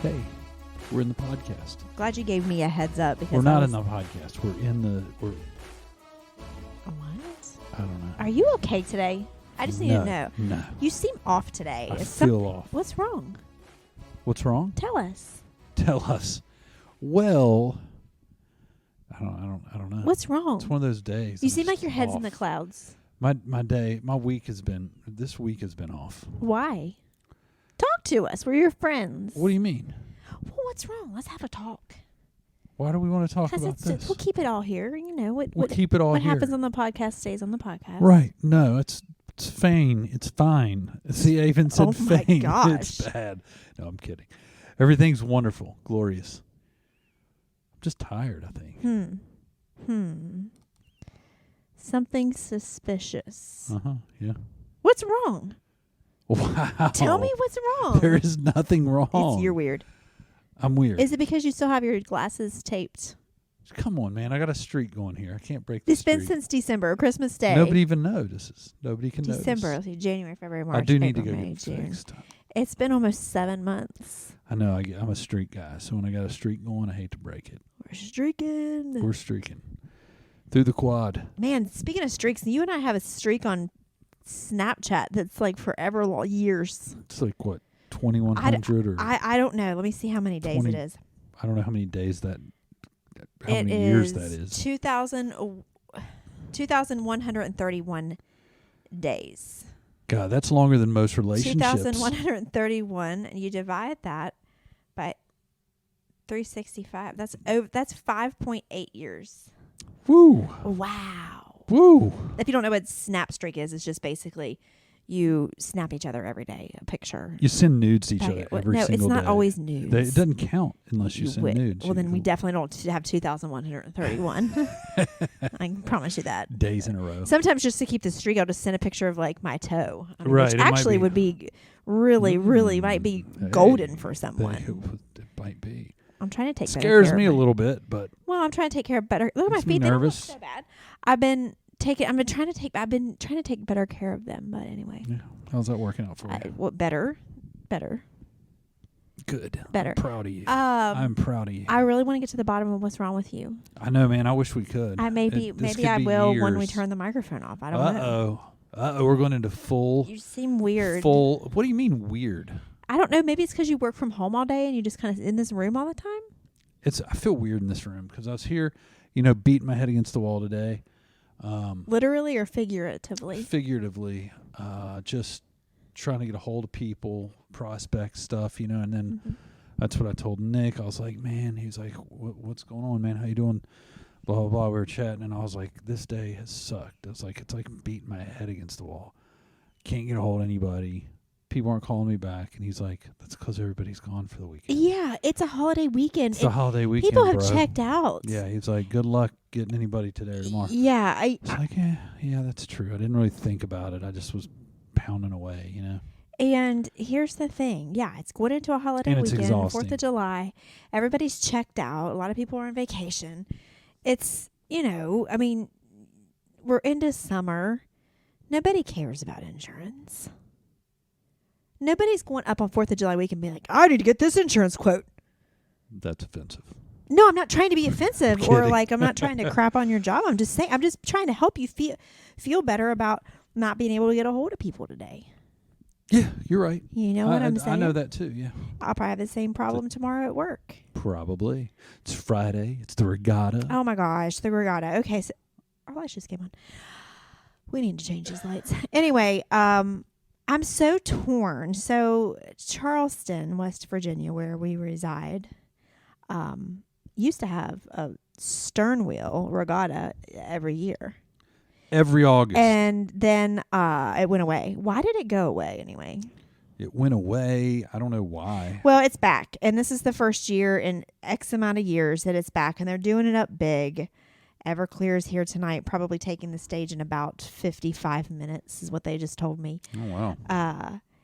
Hey, we're in the podcast. Glad you gave me a heads up because We're not in the podcast. We're in the. We're. What? I don't know. Are you okay today? I just need to know. No. You seem off today. I feel off. What's wrong? What's wrong? Tell us. Tell us. Well, I don't know. What's wrong? It's one of those days. You seem like your head's in the clouds. My week has been. This week has been off. Why? Talk to us. We're your friends. What do you mean? Well, what's wrong? Let's have a talk. Why do we want to talk about this? We'll keep it all here. You know we'll keep it all what here. happens on the podcast stays on the podcast. Right? No, it's fine. It's fine. See, I even said fine. My gosh. It's bad. No, I'm kidding. Everything's wonderful, glorious. I'm just tired, I think. Something suspicious. Yeah. What's wrong? Wow. Tell me what's wrong. There is nothing wrong. You're weird. I'm weird. Is it because you still have your glasses taped? Come on, man. I got a streak going here. I can't break this It's been since December, Christmas Day. Nobody even notices. Nobody can December, notice. let's see, January, February, March, I do need April, to go May, get June. fixed. It's been almost 7 months. I know. I'm a streak guy. So when I got a streak going, I hate to break it. We're streaking. We're streaking. Through the quad. Man, speaking of streaks, you and I have a streak on Snapchat that's like forever long, years. It's like, what, 2,100 or... I don't know. Let me see how many days it is. I don't know how many days that... How many years that is. 2,131 days. God, that's longer than most relationships. 2,131, and you divide that by 365. That's 5.8 years. Woo. Wow. Woo. If you don't know what Snap Streak is, it's just basically you snap each other every day a picture. You send nudes to each other every single day. No, it's not always nudes. It doesn't count unless you send nudes. Well, then we definitely don't have 2,131. I can promise you that. Days in a row. Sometimes just to keep the streak, I'll just send a picture of like my toe. Right. Which actually would be really might be golden for someone. It might be. I'm trying to take better Scares care me of a little bit, but... Well, I'm trying to take care of better... Look at my Makes me feet. They don't look nervous. so bad. I've been trying to take better care of them, but anyway. Yeah. How's that working out for you? What better? Good. Better. I'm proud of you. I'm proud of you. I really want to get to the bottom of what's wrong with you. I know, man. I wish we could. Maybe I will when we turn the microphone off. I don't know. Uh-oh. We're going into full... You seem weird. What do you mean weird? I don't know. Maybe it's because you work from home all day and you just kind of in this room all the time. I feel weird in this room because I was here, beating my head against the wall today. Literally or figuratively? Figuratively. Just trying to get a hold of people, prospect stuff, and then that's what I told Nick. I was like, man, he's like, what's going on, man? How you doing? Blah, blah, blah. We were chatting, and I was like, this day has sucked. I was like, it's like beating my head against the wall. Can't get a hold of anybody. People aren't calling me back. And he's like, that's because everybody's gone for the weekend. Yeah, it's a holiday weekend. It's a holiday weekend, people have bro. checked out. Yeah, he's like, good luck getting anybody today or tomorrow. Yeah. It's like, yeah, that's true. I didn't really think about it. I just was pounding away, And here's the thing. Yeah, it's going into a holiday and it's weekend, exhausting. 4th of July. Everybody's checked out. A lot of people are on vacation. It's, we're into summer. Nobody cares about insurance. Nobody's going up on 4th of July week and being like, I need to get this insurance quote. That's offensive. No, I'm not trying to be offensive or like I'm not trying to crap on your job. I'm just saying, I'm just trying to help you feel better about not being able to get a hold of people today. Yeah, you're right. You know what I'm saying? I know that too, yeah. I'll probably have the same problem tomorrow at work. Probably. It's Friday. It's the regatta. Oh my gosh, the regatta. Okay, so our lights just came on. We need to change these lights. Anyway, I'm so torn. So Charleston, West Virginia, where we reside, used to have a stern wheel regatta every year. Every August. And then it went away. Why did it go away anyway? It went away. I don't know why. Well, it's back. And this is the first year in X amount of years that it's back. And they're doing it up big. Everclear is here tonight, probably taking the stage in about 55 minutes is what they just told me. Oh, wow.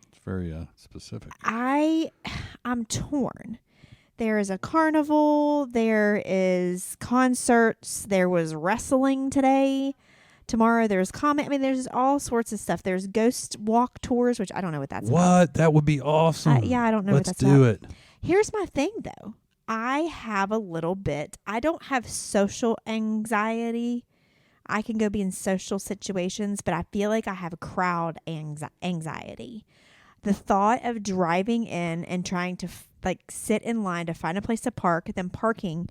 It's very specific. I'm torn. There is a carnival. There is concerts. There was wrestling today. Tomorrow there's there's all sorts of stuff. There's ghost walk tours, which I don't know what that's about. What? That would be awesome. Yeah, I don't know Let's what that's about. do it. Here's my thing, though. I have a little bit. I don't have social anxiety. I can go be in social situations, but I feel like I have crowd anxiety. The thought of driving in and trying to sit in line to find a place to park, then parking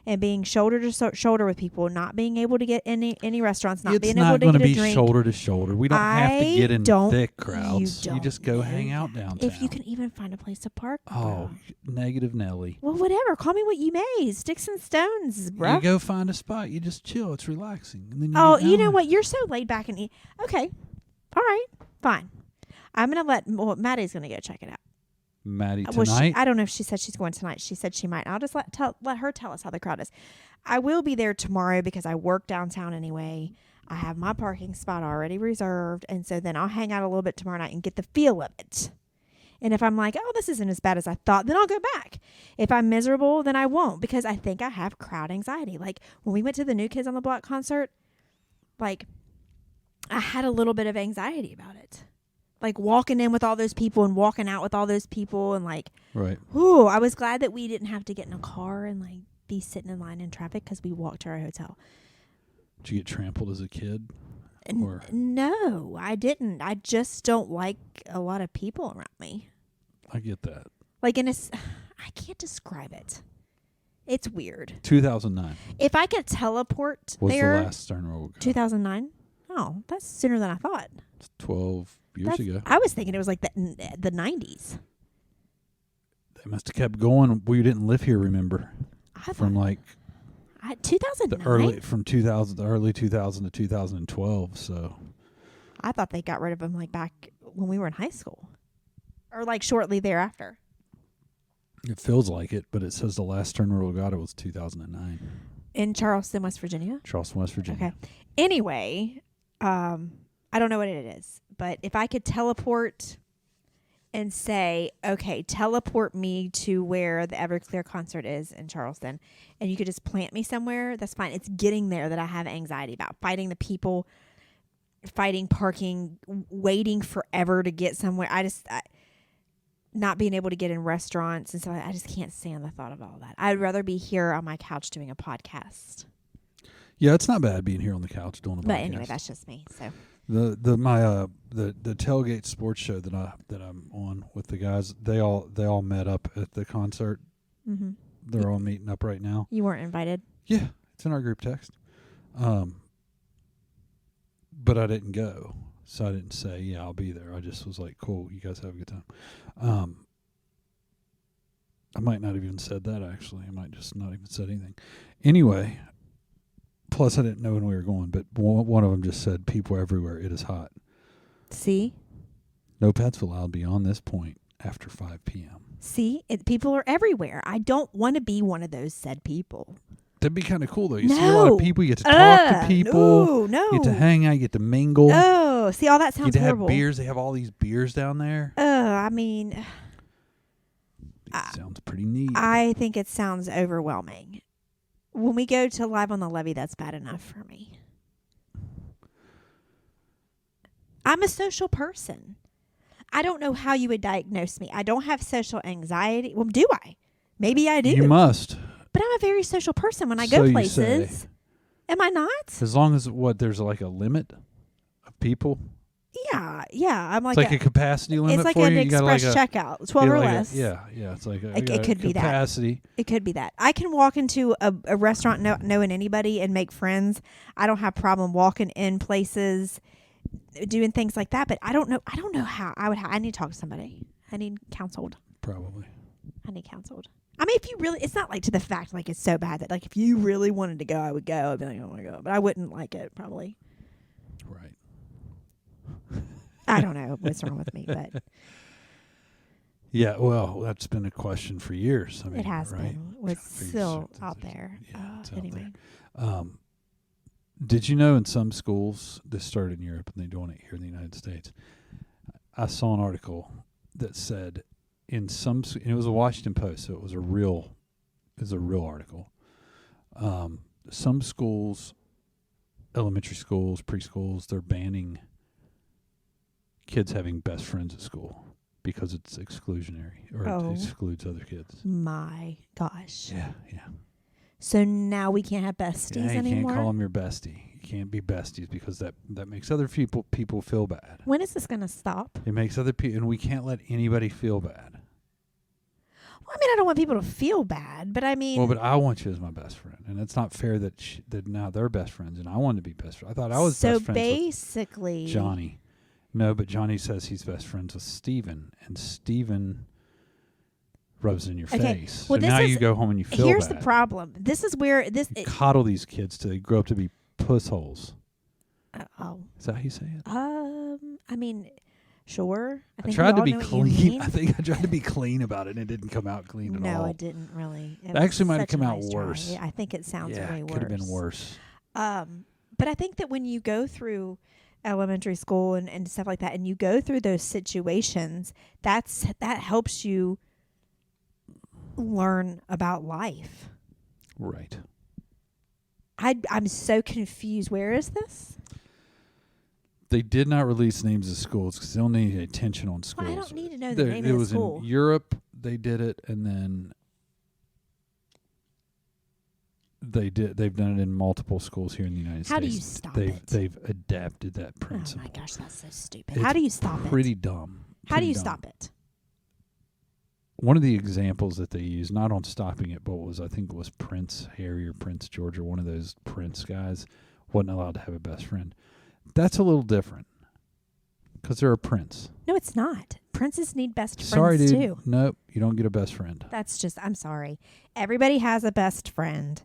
and being shoulder to shoulder with people, not being able to get any restaurants, not being able to get a drink. It's not going to be shoulder to shoulder. We don't have to get in thick crowds. You just go hang out downtown. If you can even find a place to park. Oh, negative Nelly. Well, whatever. Call me what you may. Sticks and stones, bro. You go find a spot. You just chill. It's relaxing. And then you know what? You're so laid back and okay. All right. Fine. I'm going to Maddie's going to go check it out. Maddie tonight? I don't know if she said she's going tonight. She said she might. I'll just let her tell us how the crowd is. I will be there tomorrow because I work downtown anyway. I have my parking spot already reserved. And so then I'll hang out a little bit tomorrow night and get the feel of it. And if I'm like, oh, this isn't as bad as I thought, then I'll go back. If I'm miserable, then I won't because I think I have crowd anxiety. Like when we went to the New Kids on the Block concert, I had a little bit of anxiety about it. Like walking in with all those people and walking out with all those people and right. Ooh, I was glad that we didn't have to get in a car and be sitting in line in traffic because we walked to our hotel. Did you get trampled as a kid? No, I didn't. I just don't like a lot of people around me. I get that. I can't describe it. It's weird. 2009. If I could teleport was there. The last Stern Roll. 2009? Oh, that's sooner than I thought. It's 12 years ago. I was thinking it was the 90s. They must have kept going. We didn't live here, remember? From 2009? From 2000, the early 2000 to 2012, so. I thought they got rid of them back when we were in high school. Or shortly thereafter. It feels like it, but it says the last Stern Roll got it was 2009. In Charleston, West Virginia? Charleston, West Virginia. Okay. Anyway, I don't know what it is, but if I could teleport and say, okay, teleport me to where the Everclear concert is in Charleston, and you could just plant me somewhere, that's fine. It's getting there that I have anxiety about. Fighting the people, fighting parking, waiting forever to get somewhere. Not being able to get in restaurants and stuff. I just can't stand the thought of all that. I'd rather be here on my couch doing a podcast. Yeah, it's not bad being here on the couch doing a podcast. But anyway, that's just me. So the tailgate sports show that I'm on with the guys, they all met up at the concert. Mm-hmm. They're all meeting up right now. You weren't invited? Yeah, it's in our group text. But I didn't go, so I didn't say yeah I'll be there. I just was like, cool, you guys have a good time. I might not have even said that actually. I might just not even said anything. Anyway. Plus, I didn't know when we were going, but one of them just said, people everywhere, it is hot. See? No pets allowed beyond this point after 5 p.m. See? People are everywhere. I don't want to be one of those said people. That'd be kind of cool, though. You see a lot of people. You get to talk to people. No. You get to hang out. You get to mingle. Oh, see, all that sounds horrible. You get to horrible. have beers. They have all these beers down there. I mean. It sounds pretty neat. I think it sounds overwhelming. When we go to Live on the Levee, that's bad enough for me. I'm a social person. I don't know how you would diagnose me. I don't have social anxiety. Well, do I? Maybe I do. You must. But I'm a very social person when I go places. You say. Am I not? As long as there's a limit of people. Yeah. I'm it's like a capacity limit. It's like for an you. express checkout, 12 or less. Yeah. It's like it could be that. Capacity. It could be that. I can walk into a restaurant not knowing anybody and make friends. I don't have problem walking in places, doing things like that. But I don't know how I need to talk to somebody. I need counseled. Probably. I need counseled. I mean, if you really, it's not to the fact it's so bad that if you really wanted to go, I would go. I'd be like, oh my God, but I wouldn't like it probably. Right. I don't know what's wrong with me, but yeah, well, that's been a question for years. I mean, it has right? been. It's still out there. Yeah, anyway. Out there. Did you know in some schools, this started in Europe and they're doing it here in the United States? I saw an article that said in some, and it was a Washington Post, so it was a real article. Some schools, elementary schools, preschools, they're banning kids having best friends at school. because it's exclusionary or Oh. it excludes other kids. My gosh. Yeah. So now we can't have besties Yeah, you anymore? can't call them your bestie. You can't be besties because that makes other people feel bad. When is this going to stop? It makes other people, and we can't let anybody feel bad. Well, I mean, I don't want people to feel bad, but I mean... Well, but I want you as my best friend, and it's not fair that that now they're best friends, and I wanted to be best friend. I thought I was best friends basically... with Johnny. No, but Johnny says he's best friends with Steven, and Steven rubs it in your face. Well, so now you go home and you feel Here's bad. the problem. This is where... Coddle these kids till they grow up to be pussholes. Oh. Is that how you say it? I mean... Sure. I tried to be clean. I think I tried to be clean about it, and it didn't come out clean at all. No, it didn't really. It actually might have come out worse. Try. I think it sounds way worse. Could have been worse. But I think that when you go through elementary school and stuff like that, and you go through those situations, that helps you learn about life. Right. I'm so confused. Where is this? They did not release names of schools because they don't need attention on schools. Well, I don't need to know the name of the school. It was in Europe. They did it, and then they've done it in multiple schools here in the United States. How do you stop it? They've adapted that principle. Oh my gosh, that's so stupid. How do you stop it? Pretty dumb. How do you stop it? One of the examples that they used, not on stopping it, but I think it was Prince Harry or Prince George or one of those Prince guys, wasn't allowed to have a best friend. That's a little different because they're a prince. No, it's not. Princes need best friends Sorry, dude. too. Nope, you don't get a best friend. I'm sorry. Everybody has a best friend.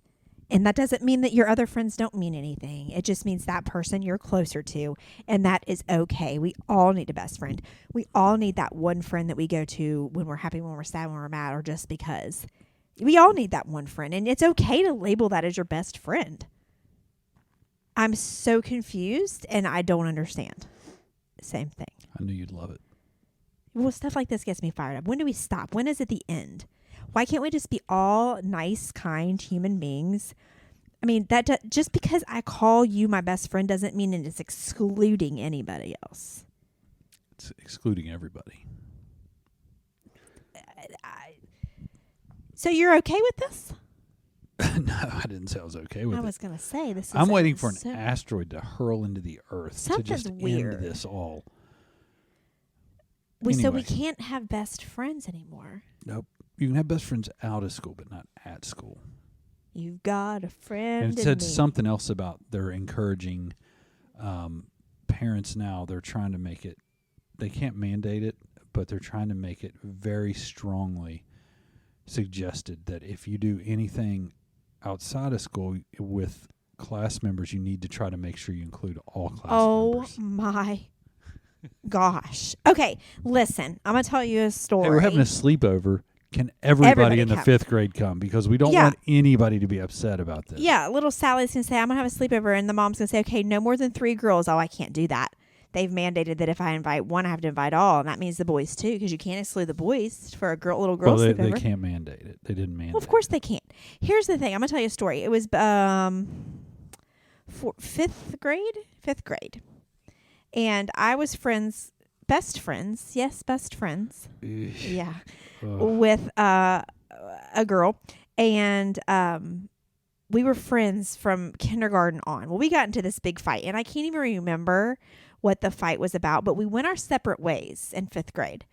And that doesn't mean that your other friends don't mean anything. It just means that person you're closer to. And that is okay. We all need a best friend. We all need that one friend that we go to when we're happy, when we're sad, when we're mad, or just because. We all need that one friend. And it's okay to label that as your best friend. I'm so confused and I don't understand. Same thing. I knew you'd love it. Well, stuff like this gets me fired up. When do we stop? When is it the end? Why can't we just be all nice, kind human beings? I mean, just because I call you my best friend doesn't mean it is excluding anybody else. It's excluding everybody. So you're okay with this? No, I didn't say I was okay with it. I was going to say this. I'm waiting for an asteroid to hurl into the Earth to just weird. end this all. So we can't have best friends anymore. Nope. You can have best friends out of school, but not at school. You've got a friend. And it said something else about they're encouraging parents now. They're trying to make it. They can't mandate it, but they're trying to make it very strongly suggested that if you do anything outside of school with class members, you need to try to make sure you include all class members. Oh my gosh. Okay, listen. I'm going to tell you a story. Hey, we're having a sleepover. Can everybody in the 5th grade come? Because we don't want anybody to be upset about this. Yeah, little Sally's going to say, I'm going to have a sleepover. And the mom's going to say, okay, no more than 3 girls. Oh, I can't do that. They've mandated that if I invite one, I have to invite all. And that means the boys, too, because you can't exclude the boys for a little girl sleepover. They can't mandate it. They didn't mandate it. Well, of course they can't. Here's the thing. I'm going to tell you a story. It was 5th grade. And I was best friends. Yes, best friends. Yeah. With a girl. And we were friends from kindergarten on. Well, we got into this big fight. And I can't even remember what the fight was about. But we went our separate ways in 5th grade.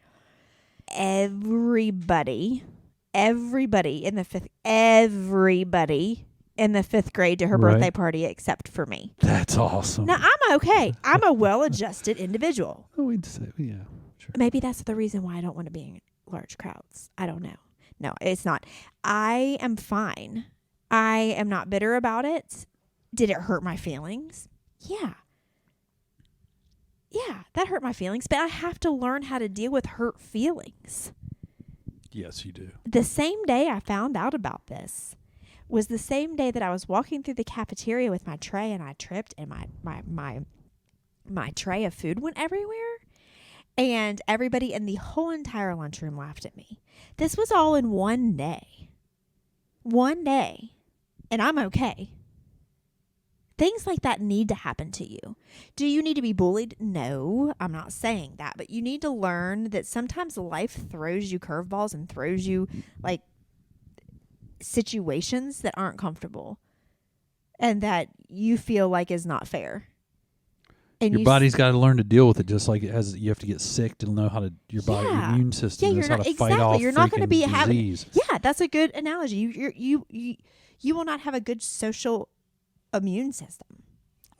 Everybody in the 5th grade to her birthday party except for me. That's awesome. Now, I'm okay. I'm a well-adjusted individual. Oh, we'd say, yeah, sure. Maybe that's the reason why I don't want to be in large crowds. I don't know. No, it's not. I am fine. I am not bitter about it. Did it hurt my feelings? Yeah. Yeah, that hurt my feelings, but I have to learn how to deal with hurt feelings. Yes, you do. The same day I found out about this was the same day that I was walking through the cafeteria with my tray and I tripped and my tray of food went everywhere. And everybody in the whole entire lunchroom laughed at me. This was all in one day. One day. And I'm okay. things like that need to happen to you. Do you need to be bullied? No, I'm not saying that. But you need to learn that sometimes life throws you curveballs and throws you like situations that aren't comfortable and that you feel like is not fair. And your body's got to learn to deal with it, just like it has. You have to get sick to know how to. Your body, your immune system knows how to fight off You're not going to be disease. Yeah, that's a good analogy. You will not have a a good social immune system.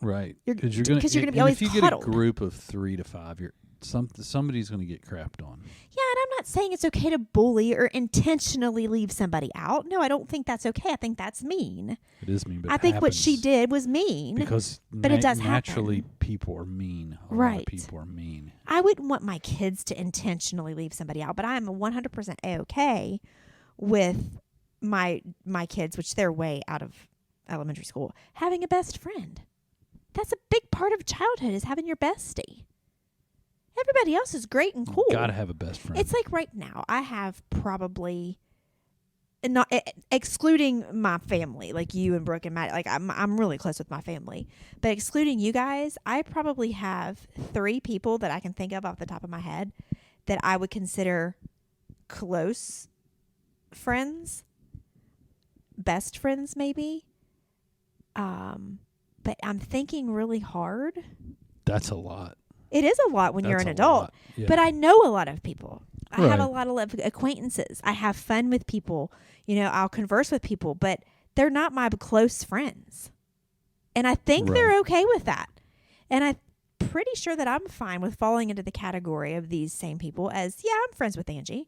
Right, because you're going to be always if you cuddled. get a group of 3 to 5, somebody's going to get crapped on. Yeah, and I'm not saying it's okay to bully or intentionally leave somebody out. No, I don't think that's okay. I think that's mean. It is mean, but I think what she did was mean. Because it does naturally happen. People are mean. A lot Right. of people are mean. I wouldn't want my kids to intentionally leave somebody out, but I'm 100% okay with my kids, which they're way out of elementary school, having a best friend. That's a big part of childhood, is having your bestie. Everybody else is great and cool. Gotta have a best friend. It's like right now, I have probably, not excluding my family, like you and Brooke and Matt. Like I'm really close with my family, but excluding you guys, I probably have 3 people that I can think of off the top of my head that I would consider close friends, best friends maybe. But I'm thinking really hard. That's a lot. It is a lot when you're an adult, yeah. but I know a lot of people. I have a Right. lot of acquaintances. I have fun with people. I'll converse with people, but they're not my close friends. And I think they're okay with that. And I'm pretty sure that I'm fine with falling into the category of these same people as, yeah, I'm friends with Angie.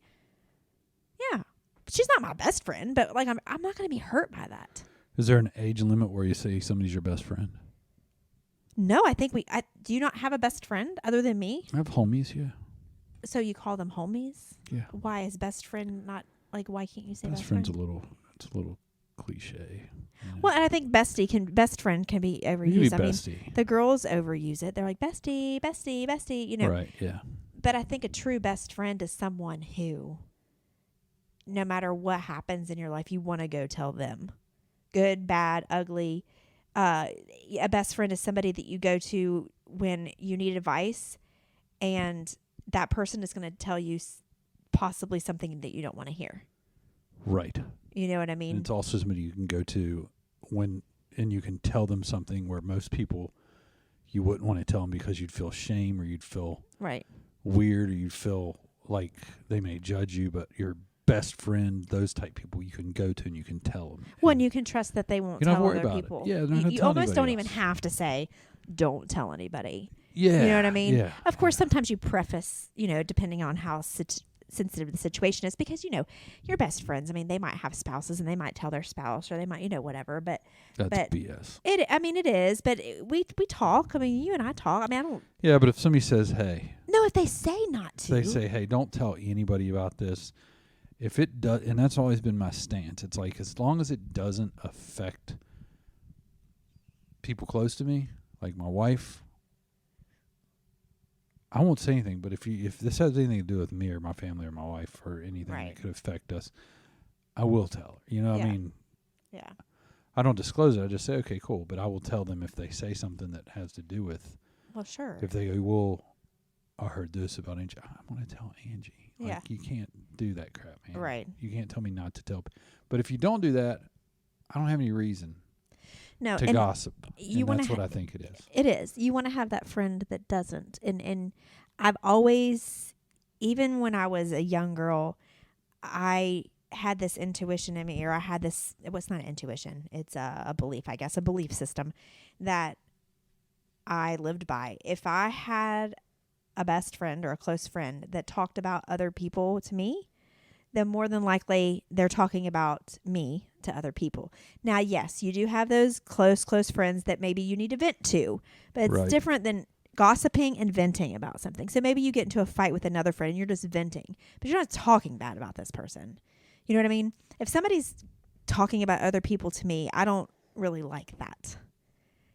Yeah. She's not my best friend, but like I'm not going to be hurt by that. Is there an age limit where you say somebody's your best friend? No, I think do you not have a best friend other than me? I have homies, yeah. So you call them homies? Yeah. Why is best friend not, like, why can't you say best Best friend's friend? it's a little cliche. Yeah. Well, and I think best friend can be overused. You can be I bestie. mean, the girls overuse it. They're like, bestie, bestie, bestie, Right, yeah. But I think a true best friend is someone who, no matter what happens in your life, you want to go tell them. Good, bad, ugly. A best friend is somebody that you go to when you need advice, and that person is going to tell you possibly something that you don't want to hear. Right. You know what I mean? And it's also somebody you can go to and you can tell them something where most people you wouldn't want to tell them because you'd feel shame or you'd feel right. weird or you'd feel like they may judge you, but your best friend, those type people you can go to and you can tell them. Well, and you can trust that they won't tell other people. Yeah, you almost don't even have to say, don't tell anybody. Yeah. You know what I mean? Yeah. Of course, sometimes you preface, depending on how sensitive the situation is, because, your best friends, I mean, they might have spouses and they might tell their spouse or they might, whatever. But that's BS. It is. But we talk. I mean, you and I talk. I mean, I don't. Yeah, but if somebody says, hey. No, if they say not to. They say, hey, don't tell anybody about this. If it does, and that's always been my stance. It's like, as long as it doesn't affect people close to me, like my wife, I won't say anything. But if this has anything to do with me or my family or my wife or anything that could affect us, I will tell her. I mean, yeah. I don't disclose it. I just say, okay, cool. But I will tell them if they say something that has to do with. Well, sure. If they go, well, I heard this about Angie. I want to tell Angie. Like, you can't do that crap, man. Right. You can't tell me not to tell. But if you don't do that, I don't have any reason to gossip. That's what I think it is. It is. You want to have that friend that doesn't. And I've always, even when I was a young girl, I had this intuition in me, or I had this, it's not an intuition, it's a belief, I guess, a belief system that I lived by. If I had a best friend or a close friend that talked about other people to me, then more than likely they're talking about me to other people. Now, yes, you do have those close friends that maybe you need to vent to, but it's different than gossiping and venting about something. So maybe you get into a fight with another friend and you're just venting, but you're not talking bad about this person. You know what I mean? If somebody's talking about other people to me, I don't really like that.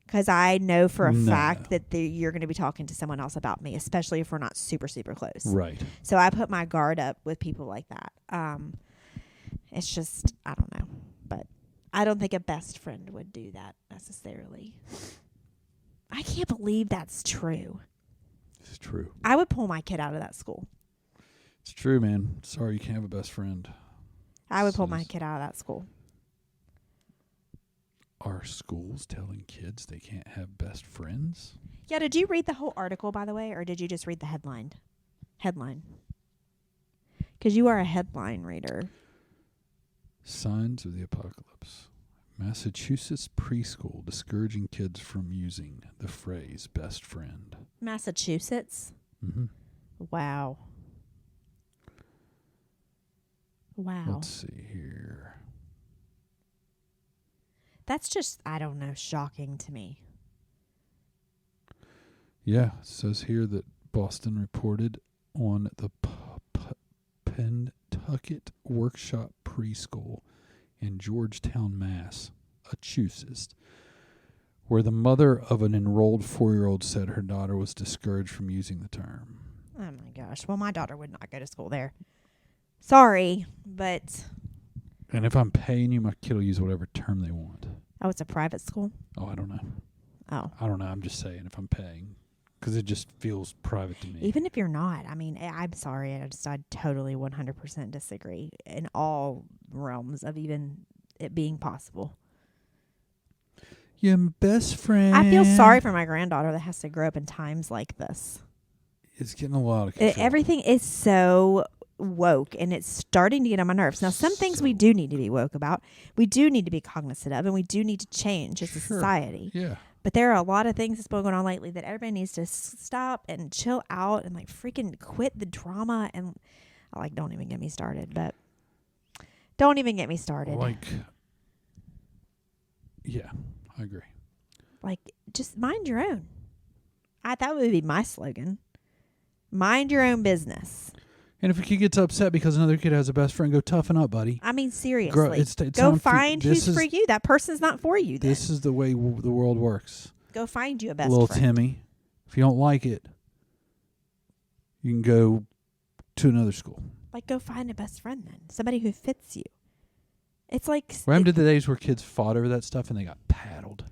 Because I know for a fact that you're going to be talking to someone else about me, especially if we're not super, super close. Right. So I put my guard up with people like that. It's just, I don't know. But I don't think a best friend would do that necessarily. I can't believe that's true. It's true. I would pull my kid out of that school. It's true, man. Sorry you can't have a best friend. I would pull my kid out of that school. Are schools telling kids they can't have best friends? Yeah, did you read the whole article, by the way, or did you just read the headline? Because you are a headline reader. Signs of the apocalypse. Massachusetts preschool discouraging kids from using the phrase best friend. Massachusetts? Mm-hmm. Wow. Let's see here. That's just, I don't know, shocking to me. Yeah, it says here that Boston reported on the Pentucket Workshop Preschool in Georgetown, Massachusetts, where the mother of an enrolled 4-year-old said her daughter was discouraged from using the term. Oh, my gosh. Well, my daughter would not go to school there. Sorry, but... And if I'm paying you, my kid will use whatever term they want. Oh, it's a private school? Oh, I don't know. Oh. I don't know. I'm just saying if I'm paying. Because it just feels private to me. Even if you're not. I mean, I'm sorry. I totally 100% disagree in all realms of even it being possible. Your best friend. I feel sorry for my granddaughter that has to grow up in times like this. It's getting a lot of control. Everything is so woke, and it's starting to get on my nerves. Now, some things we do need to be woke about. We do need to be cognizant of, and we do need to change as a society. Yeah. But there are a lot of things that's been going on lately that everybody needs to stop and chill out and like freaking quit the drama and like don't even get me started. But don't even get me started. Like, yeah, I agree. Like, just mind your own. That would be my slogan. Mind your own business. And if a kid gets upset because another kid has a best friend, go toughen up, buddy. I mean, seriously. It's go find who's for you. That person's not for you then. This is the way the world works. Go find you a best Little friend. Timmy, if you don't like it, you can go to another school. Like, go find a best friend then. Somebody who fits you. It's like... What happened to the days where kids fought over that stuff and they got paddled?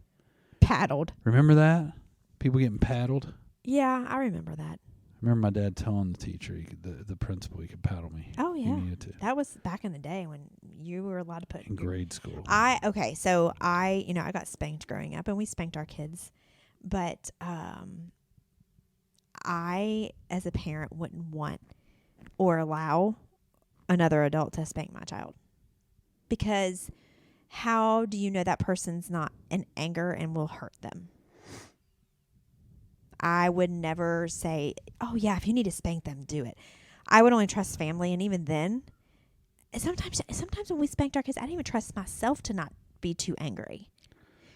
Paddled. Remember that? People getting paddled? Yeah, I remember that. I remember my dad telling the teacher, the principal, he could paddle me. Oh, yeah. He needed to. That was back in the day when you were allowed to put... In grade school. I got spanked growing up, and we spanked our kids. But I, as a parent, wouldn't want or allow another adult to spank my child. Because how do you know that person's not in anger and will hurt them? I would never say, oh, yeah, if you need to spank them, do it. I would only trust family. And even then, sometimes when we spanked our kids, I didn't even trust myself to not be too angry.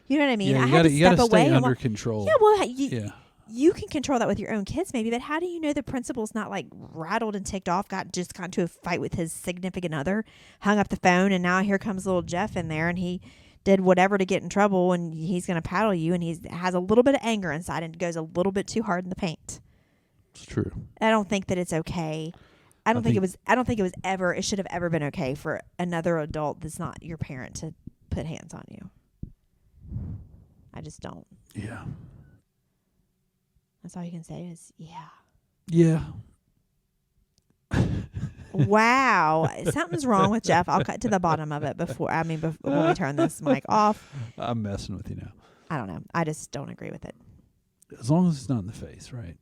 You know what I mean? Yeah, I had to step away. Stay under control. Yeah, well, you can control that with your own kids maybe, but how do you know the principal's not like rattled and ticked off, got into a fight with his significant other, hung up the phone, and now here comes little Jeff in there, and he did whatever to get in trouble, and he's going to paddle you, and he has a little bit of anger inside and goes a little bit too hard in the paint. It's true. I don't think that it's okay. I don't think it should have ever been okay for another adult that's not your parent to put hands on you. I just don't. Yeah. That's all you can say is, yeah. Yeah. Wow. Something's wrong with Jeff. I'll cut to the bottom of it before we turn this mic off. I'm messing with you now. I don't know. I just don't agree with it. As long as it's not in the face, right?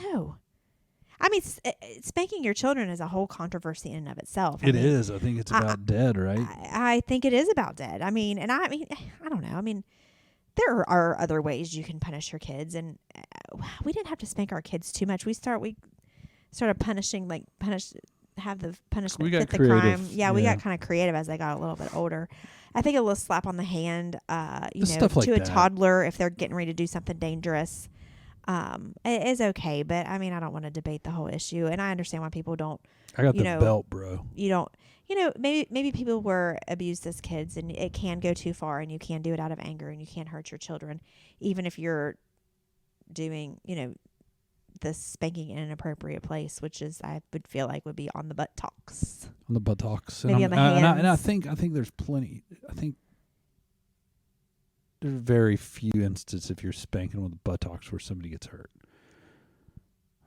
No. I mean, spanking your children is a whole controversy in and of itself. It is. I think it's about dead, right? I think it is about dead. I don't know. I mean, there are other ways you can punish your kids, and we didn't have to spank our kids too much. We started punishing, have the punishment fit the crime. Yeah, we got kind of creative as they got a little bit older. I think a little slap on the hand, to a toddler if they're getting ready to do something dangerous, it is okay. But I mean, I don't want to debate the whole issue, and I understand why people don't. I got the belt, bro. You don't. Maybe people were abused as kids, and it can go too far, and you can do it out of anger, and you can hurt your children, even if you're doing, the spanking in an appropriate place, which is I would feel like would be on the buttocks. On the buttocks. Maybe on the hands. And I think there's plenty. I think there's very few instances if you're spanking with the buttocks where somebody gets hurt.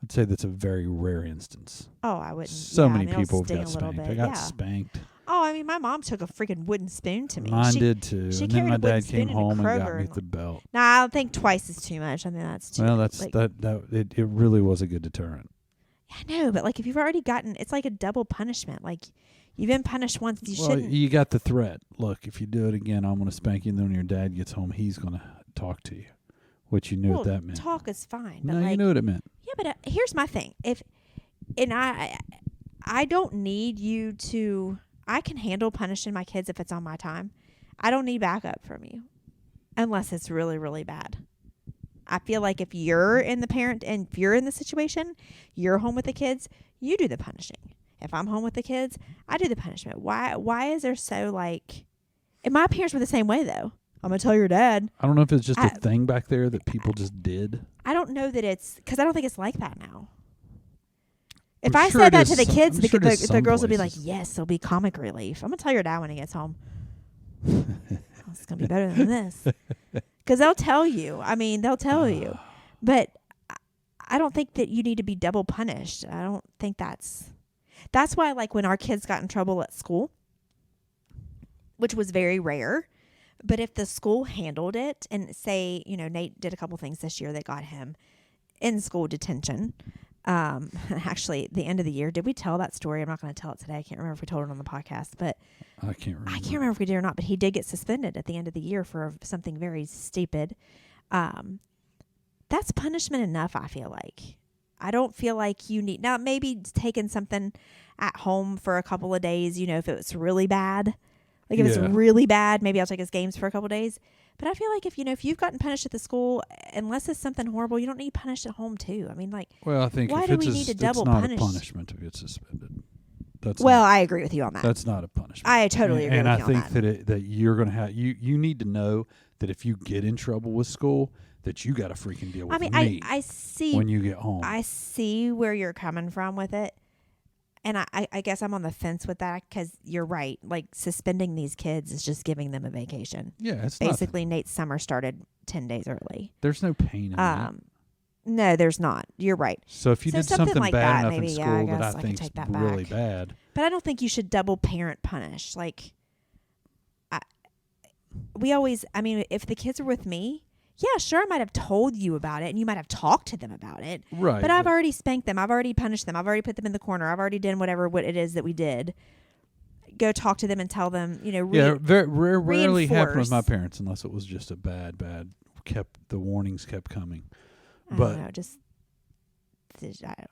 I'd say that's a very rare instance. Oh, I wouldn't. So yeah, many I mean, people have it'll got sting a little spanked. bit, I got yeah. spanked. Oh, I mean, my mom took a freaking wooden spoon to me. Mine did too. She And then carried my a wooden dad spoon came into home and got Kroger me and with the belt. No, I don't think twice is too much. I think that's too. Well, that's like, it really was a good deterrent. I know, but like if you've already gotten, it's like a double punishment. Like you've been punished once, you shouldn't. You got the threat. Look, if you do it again, I'm going to spank you. And then when your dad gets home, he's going to talk to you, which you knew what that meant. Talk is fine. No, but you knew what it meant. Yeah, but here's my thing. I don't need you to. I can handle punishing my kids if it's on my time. I don't need backup from you, unless it's really, really bad. I feel like if you're in the parent and if you're in the situation, you're home with the kids, you do the punishing. If I'm home with the kids, I do the punishment. Why is there so like? And my parents were the same way though. I'm gonna tell your dad. I don't know if it's just a thing back there that people just did. I don't know that it's because I don't think it's like that now. If I said that to the kids, the girls would be like, yes, it'll be comic relief. I'm going to tell your dad when he gets home. It's going to be better than this. Because they'll tell you. I mean, they'll tell you. But I don't think that you need to be double punished. I don't think that's why, like, when our kids got in trouble at school, which was very rare, but if the school handled it and say, Nate did a couple things this year that got him in school detention. Actually, the end of the year, did we tell that story? I'm not going to tell it today. I can't remember if we told it on the podcast, but I can't remember if we did or not, but he did get suspended at the end of the year for something very stupid. That's punishment enough. I feel like I don't feel like you need now maybe taking something at home for a couple of days, if it was really bad, like if it's really bad, maybe I'll take his games for a couple of days. But I feel like if you've gotten punished at the school, unless it's something horrible, you don't need punished at home too. I mean, like, well, I think why do we need to double punish? It's not a punishment to get suspended. I agree with you on that. That's not a punishment. I totally agree with you on that. And I think that you're going to have you need to know that if you get in trouble with school, that you got to freaking deal with me. I see when you get home. I see where you're coming from with it. And I guess I'm on the fence with that because you're right. Like, suspending these kids is just giving them a vacation. Yeah, it's basically Nate's summer started 10 days early. There's no pain in that. No, there's not. You're right. So if you did something like bad that, enough in school that I think's really bad. But I don't think you should double parent punish. Like, if the kids are with me, yeah, sure, I might have told you about it, and you might have talked to them about it. Right. But I've already spanked them. I've already punished them. I've already put them in the corner. I've already done what it is that we did. Go talk to them and tell them, rarely happened with my parents unless it was just a bad. The warnings kept coming. I don't know. I don't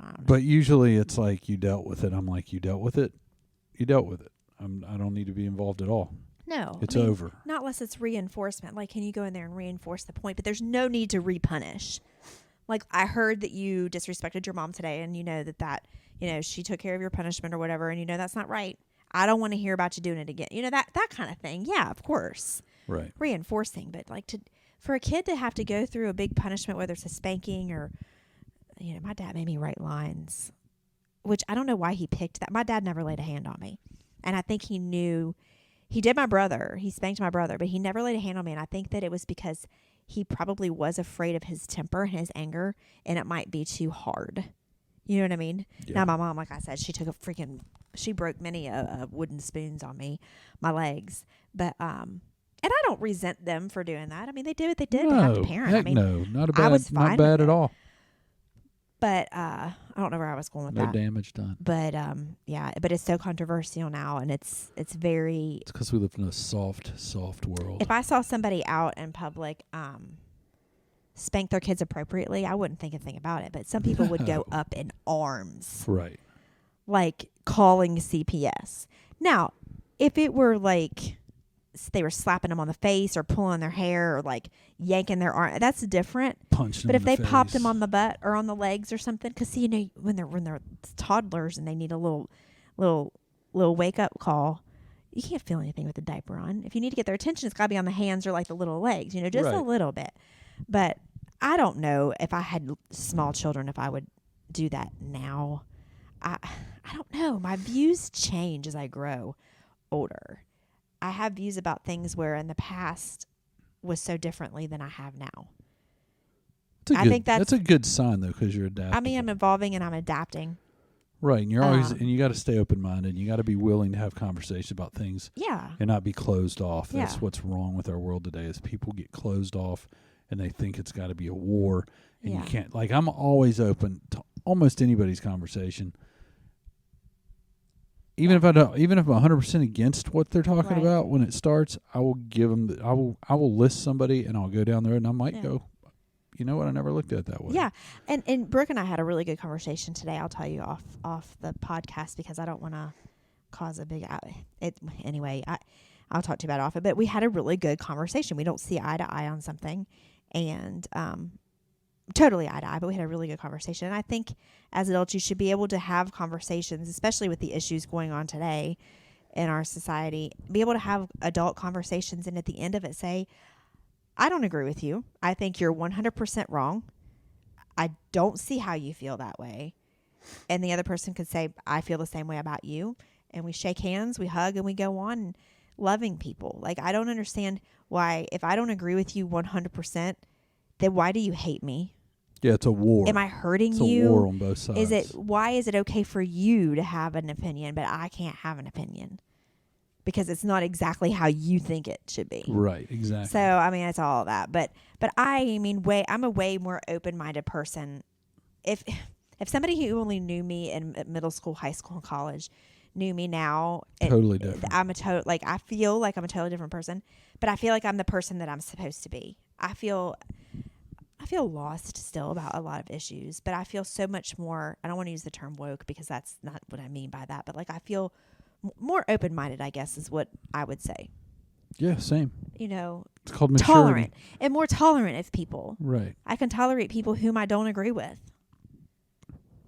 know. But usually it's like you dealt with it. I'm like, you dealt with it. You dealt with it. I don't need to be involved at all. No. It's over. Not unless it's reinforcement. Like, can you go in there and reinforce the point? But there's no need to repunish. Like, I heard that you disrespected your mom today, and that she took care of your punishment or whatever, and that's not right. I don't want to hear about you doing it again. That kind of thing. Yeah, of course. Right. Reinforcing. But, like, for a kid to have to go through a big punishment, whether it's a spanking or, my dad made me write lines, which I don't know why he picked that. My dad never laid a hand on me. And I think he knew... He did my brother. He spanked my brother, but he never laid a hand on me. And I think that it was because he probably was afraid of his temper and his anger, and it might be too hard. You know what I mean? Yeah. Now, my mom, like I said, she broke many wooden spoons on me, my legs. But, and I don't resent them for doing that. I mean, they did what they did to have to parent. Heck no, not fine bad at all. But I don't know where I was going with that. No damage done. But but it's so controversial now, and it's very. It's because we live in a soft world. If I saw somebody out in public spank their kids appropriately, I wouldn't think a thing about it. But some people would go up in arms, right? Like calling CPS. Now, if it were like they were slapping them on the face or pulling their hair or like yanking their arm, that's different. Punching but if they face. popped them on the butt or on the legs or something, because when they're toddlers and they need a little wake up call, you can't feel anything with the diaper on. If you need to get their attention, it's got to be on the hands or like the little legs, just right. A little bit. But I don't know if I had small children if I would do that now. I don't know. My views change as I grow older. I have views about things where in the past was so differently than I have now. I think that's a good sign, though, because you're adapting. I mean, I'm evolving and I'm adapting. Right, and you're always, and you got to stay open-minded. You got to be willing to have conversations about things. Yeah. And not be closed off. Yeah. That's what's wrong with our world today is people get closed off and they think it's got to be a war. And you can't. Like, I'm always open to almost anybody's conversation. Even if I'm 100% against what they're talking about when it starts, I will give them. I will list somebody and I'll go down there and I might go. You know what? I never looked at it that way. Yeah, and Brooke and I had a really good conversation today. I'll tell you off the podcast because I don't want to cause a big anyway. I'll talk to you about it off it. But we had a really good conversation. We don't see eye to eye on something, and totally eye to eye. But we had a really good conversation. And I think as adults, you should be able to have conversations, especially with the issues going on today in our society. Be able to have adult conversations, and at the end of it, say, I don't agree with you. I think you're 100% wrong. I don't see how you feel that way. And the other person could say, I feel the same way about you. And we shake hands, we hug, and we go on loving people. Like, I don't understand why, if I don't agree with you 100%, then why do you hate me? Yeah, it's a war. Am I hurting you? It's a war on both sides. Why is it okay for you to have an opinion, but I can't have an opinion? Because it's not exactly how you think it should be. Right, exactly. So, I mean, it's all of that. But I mean, I'm a way more open-minded person. If somebody who only knew me in middle school, high school, and college knew me now, totally different. I feel like I'm a totally different person, but I feel like I'm the person that I'm supposed to be. I feel lost still about a lot of issues, but I feel so much more. I don't want to use the term woke because that's not what I mean by that, but like I feel more open-minded, I guess, is what I would say. Yeah, same. You know, it's called maturity. Tolerant and more tolerant of people. Right. I can tolerate people whom I don't agree with.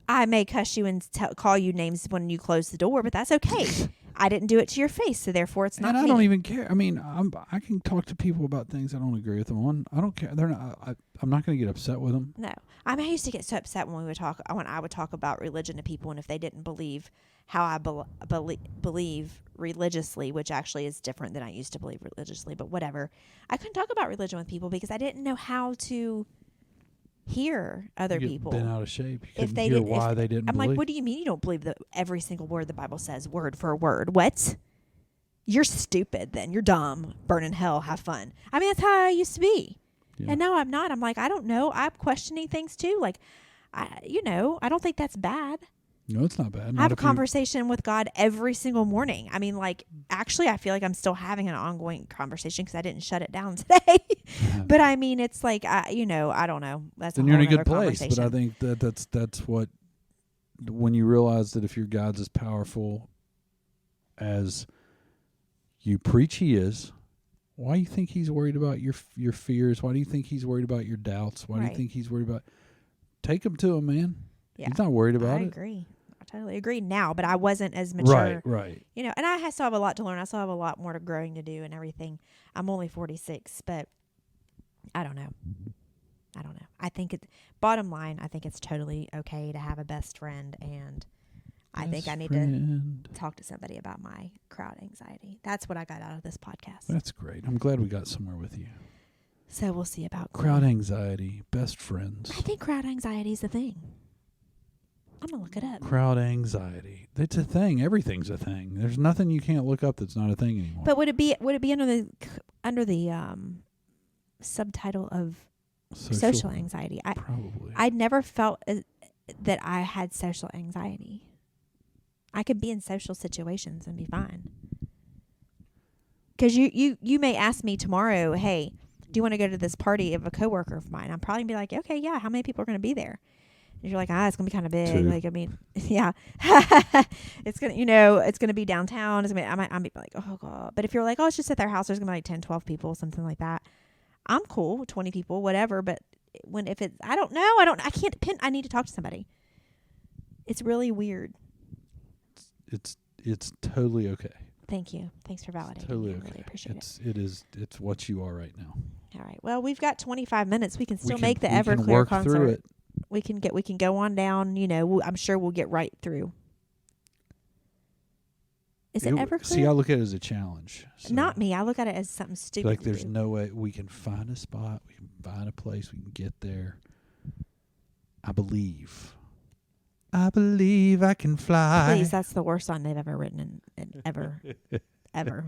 I may cuss you and call you names when you close the door, but that's okay. I didn't do it to your face, so therefore it's not. And I me. don't even care. I mean, I can talk to people about things I don't agree with them on. I don't care. They're not. I'm not going to get upset with them. No, I mean, I used to get so upset when I would talk about religion to people, and if they didn't believe how I believe religiously, which actually is different than I used to believe religiously, but whatever. I couldn't talk about religion with people because I didn't know how to hear other people. Been out of shape. You if they hear didn't, why they didn't. I'm believe. like, what do you mean you don't believe that every single word the Bible says, word for word? What? You're stupid. Then you're dumb. Burn in hell. Have fun. I mean, that's how I used to be, and now I'm not. I'm like, I don't know. I'm questioning things too. Like, I don't think that's bad. No, it's not bad. I have a conversation with God every single morning. I mean, like, actually, I feel like I'm still having an ongoing conversation because I didn't shut it down today. But I mean, it's like, I don't know. That's then you're in a good place. But I think that's what, when you realize that if your God's as powerful as you preach He is, why do you think He's worried about your fears? Why do you think He's worried about your doubts? Why do you think He's worried about? Take Him to Him, man. Yeah. He's not worried about it. I agree. I totally agree now, but I wasn't as mature. Right. You know, and I still have a lot to learn. I still have a lot more growing to do and everything. I'm only 46, but I don't know. I think bottom line, I think it's totally okay to have a best friend, and I think I need to talk to somebody about my crowd anxiety. That's what I got out of this podcast. That's great. I'm glad we got somewhere with you. So we'll see about crowd anxiety, best friends. I think crowd anxiety is a thing. I'm going to look it up. Crowd anxiety. It's a thing. Everything's a thing. There's nothing you can't look up that's not a thing anymore. But would it be under the subtitle of social anxiety? Probably. I never felt that I had social anxiety. I could be in social situations and be fine. Because you may ask me tomorrow, hey, do you want to go to this party of a coworker of mine? I'm probably going to be like, okay, yeah, how many people are going to be there? And you're like, it's going to be kind of big. 2. Like, I mean, yeah. It's going to, it's going to be downtown. It's gonna be, I might be like, oh, God. But if you're like, it's just at their house, there's going to be like 10, 12 people, something like that. I'm cool, 20 people, whatever. But I don't know. I can't pin. I need to talk to somebody. It's really weird. It's totally okay. Thank you. Thanks for validating. It's totally me. okay. I really appreciate it. It's what you are right now. All right. Well, we've got 25 minutes. We can still make the Everclear concert. Through it. We can go on down. I'm sure we'll get right through. Is it ever clear? See, I look at it as a challenge. So Not me. I look at it as something stupid. like to there's do. no way we can find a spot. We can find a place. We can get there. I believe I can fly. Please, that's the worst song they've ever written ever. Ever.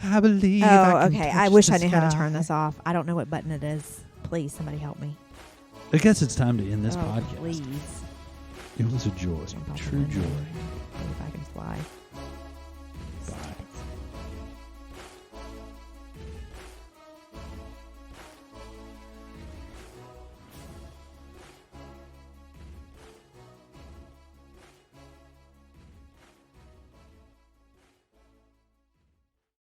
I believe I can okay. touch I wish the I knew how to sky. turn this off. I don't know what button it is. Please, somebody help me. I guess it's time to end this podcast. Please. It was a joy. Jump off the True window. joy. See if I can fly.